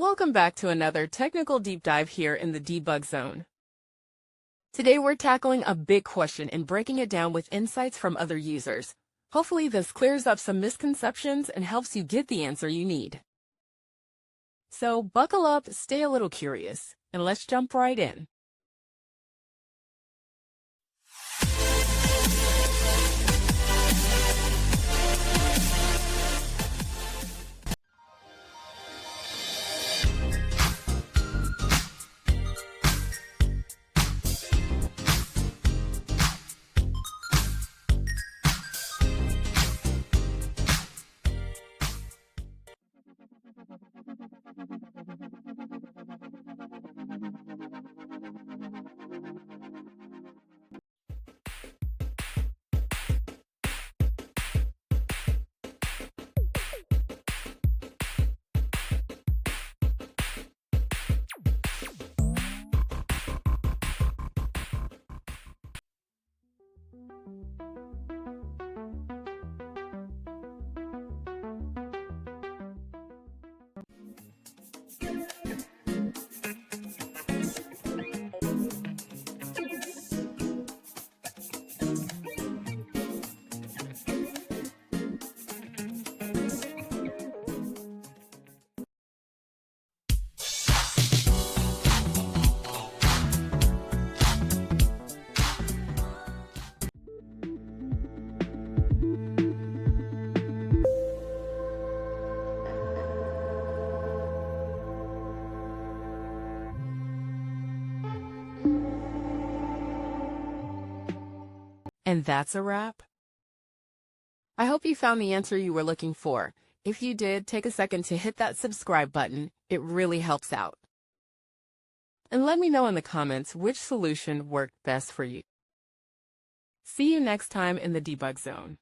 Welcome back to another technical deep dive here in the debug zone. Today we're tackling a big question and breaking it down with insights from other users. Hopefully this clears up some misconceptions and helps you get the answer you need. So buckle up, stay a little curious, and let's jump right in. And that's a wrap. I hope you found the answer you were looking for. If you did, take a second to hit that subscribe button. It really helps out. And let me know in the comments which solution worked best for you. See you next time in the debug zone.